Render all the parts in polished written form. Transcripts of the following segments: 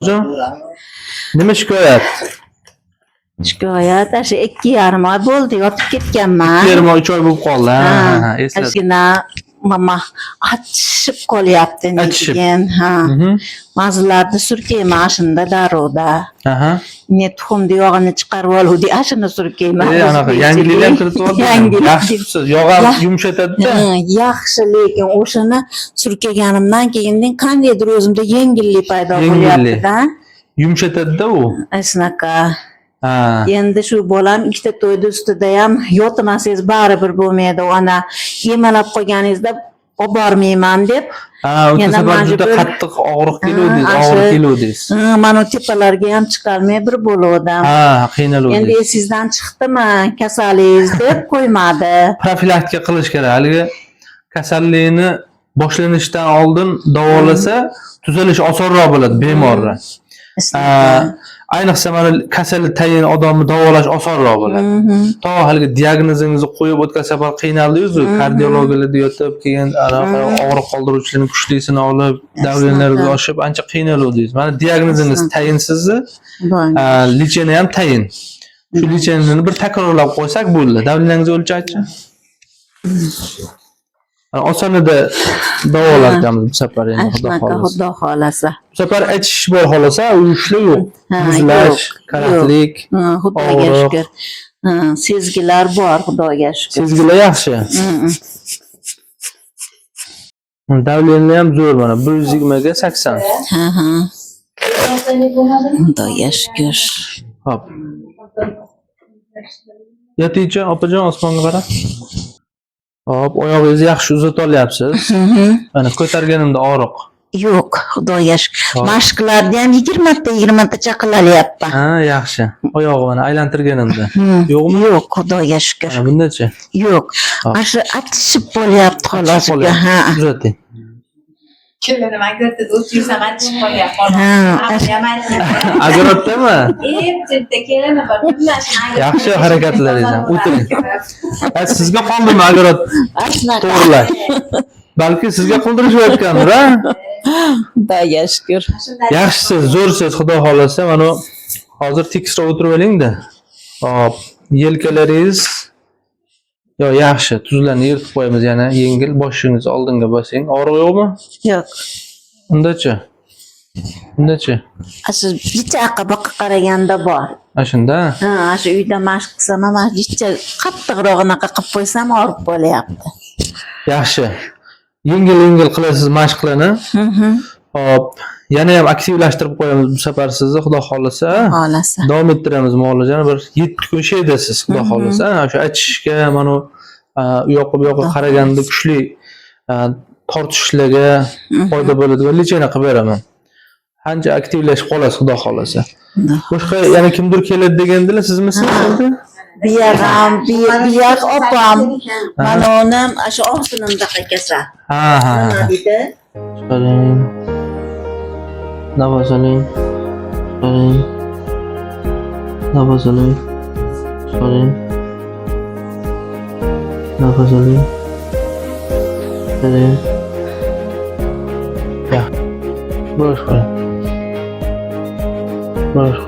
Hocam, nima shikoyat? Shikoyat asha 2,5 oy bo'ldi, yotib ketganman. 2,5 oy 3 oy bo'lib qoldi. Ha, esladim. Ozgina mama achishib qolyapti degan. Ha. Ma'zillarda surkayman shunda darroda. Aha. Ne tuxumni yog'ini chiqarib oluvdi, ashuni surkayman. Anaqa yangiliklar ham kiritib oldi. Yaxshisiz, yog'ni yumshatadi-da. Yaxshi, lekin o'shani surkaganimdan keyin qandaydir o'zimda yengillik paydo bo'lyapti-da. Yumshatadi-da u. Asnaqa. Ha. Endi shu bolam ikkita to'yda ustida ham yotmasangiz baribir bo'lmaydi. Ana yemalab qo'yganingizda olib bormayman deb. Ha, o'sha safar juda qattiq og'riq keluvdingiz. Mana tepalarga ham chiqolmay bir bo'ldim. Ha, qiynaluvdingiz. Endi esingizdan chiqdimi kasalingiz deb qo'ymadi. Profilaktika qilish kerak. Haligi kasallikni boshlanishidan oldin davolasa, tuzalish osonroq bo'ladi bemorlar. Ayniqsa mana kasallik tayin odamni davolash osonroq bo'ladi. To haligi diagnozingizni qo'yib o'tgan safar qiynaldingiz-ku, kardiologlarda yotib, keyin og'riq qoldiruvchilarning kuchlisini olib, davlenlarga oshib, ancha qiynaluvdingiz. Mana diagnozingiz tayinsizni, lecheniya ham tayin. Shu lecheniyani bir takrorlab qo'ysak bo'ldi. Davlenangizni o'lchaychi. Osonida davolatamiz bu safar endi Xudo xolasa. Bu safar ichish bor xolasa, uyushlik yo'q. Muzlash, karaxtlik, Xudoga shukr. Sezgilar bor, Xudoga shukr. Sezgilar yaxshi. Davleniya ham zo'r mana 120 ga 80. Xudoga shukr. Hop. Yatiycha, opajon osmonga qarab. Hop, oyog'ingizni yaxshi uzata olyapsiz. Mana ko'targanimda og'riq. Yo'q, Xudoga shukr. Mashqlarda ham 20 ta 20 ta chaqilalyapman. Ha, yaxshi. Oyog'ini aylantirganimda. Yo'qmi? Yo'q, Xudoga shukr. Bundachi? Yo'q. Asha achishib bo'lyapti xolos. Ha. Uzating. Kimni man ko'rdi, o'tirsam achishib qolyapti. Agarotdami? Chetda kelini bor. Yaxshi harakatlaringiz ham. O'tiring. Sizga qoldimi agarot? To'g'rilash. Balki sizga qildirishayotgandir, ha? Xudoga shukr. Yaxshisiz, zo'rsiz, Xudo xolasa. Mana hozir tekisroq o'tirib oling-da. Hop, yelkalaringiz yaxshi, tuzlarni yirtib qo'yamiz yana, yengil, boshingizni oldinga bosing. Og'riq yo'qmi? Yo'q. Undachi? Undachi? Asha bitta boqqa qaraganda bor. Ashunda? Ha, asha uyda mashq qilsam ham bitta qattiqrog'ini qilib qo'ysam og'rib bo'lyapti. Yaxshi. Yengil qilasiz mashqlarni. Hop, yana ham aktivlashtirib qo'yamiz bu safar sizni, Xudo xolasa. Davom ettiramiz muolajani, bir 7 kun shaydasiz, Xudo xolasa. O'sha achishga, mana u yoqqa bu yoqqa qaraganda kuchli tortishlarga foyda bo'ladi va lechena qilib beraman. Qancha aktivlashib qolasiz, Xudo xolasa. Boshqa yana kimdir keladi degandilar, sizmisiz endi? Biyaq opam. Mana uni asha og'zimdaqa kasal. Ha. Dedi. Chiqaring. Nafas oling. Chiqaring. Nafas oling. Chiqaring. Nafas oling. Chiqaring. Ya. Bosh qo'ying. Bosh.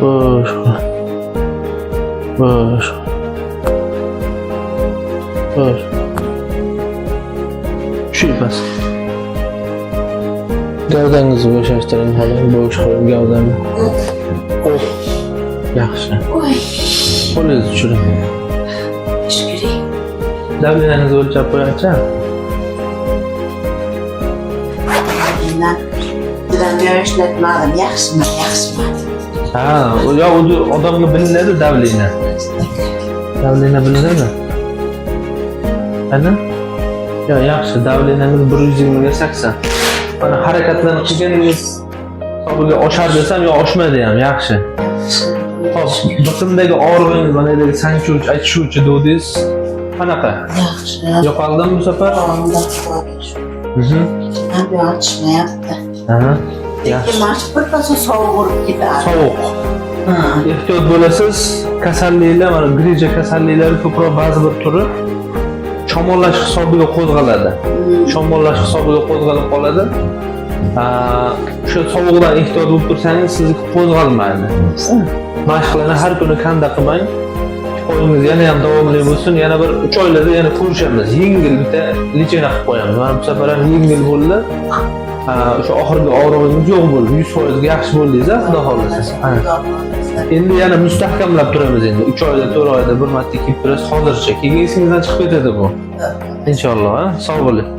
Bosh. Bosh. Bosh. Shu bas. Gavdangizni bo'shashtiring, hali bo'sh qo'ying gavdani. Yaxshi. Qo'lingizni tushiring. Shukr. Davlenangizni o'lchab qo'ying-chi. Bilan ishlatmadim, yaxshimi? Ha, u odamga bilinadi davlena. Davlena bilinadi. Ana? Yaxshi, davlenangiz 120 ga 80. Mana harakatlarni qilganingiz hisobiga oshar desam, oshmaydi ham, yaxshi. Hop, bitimdagi og'rig'ingiz, mana bu sanchuvchi, aytishuvchi degdingiz. Qanaqa? Yaxshi. Yo'qoldimi bu safar? Endi ochmayapti. Ha. Lekin mashq birpasda sovuq ketadi. Sovuq. Ehtiyot bo'lasiz, kasalliklar, mana grija kasalliklari ko'proq ba'zi bir turi shamollash hisobiga qo'zg'aladi. Shamollash hisobiga qo'zg'alib qoladi. Shu sovuqdan ehtiyot bo'lib tursangiz, sizniki qo'zg'almaydi. Mashqlarni har kuni kanda qilmang. Qo'yingiz yana ham davomli bo'lsin. Yana bir 3 oylarda yana ko'rishamiz. Yengil bitta lichena qilib qo'yamiz. Mana bu safar ham yengil bo'ldi. O'sha oxirgi og'rig'ingiz yo'q bo'ldi. 100% ga yaxshi bo'ldingiz, xudo xolasa. Endi yana mustahkamlab turamiz endi. 3 oyda, 4 oyda bir marta kelib turasiz hozircha. Keyin esingizdan chiqib ketadi bu. Inshaalloh, sog' bo'ling.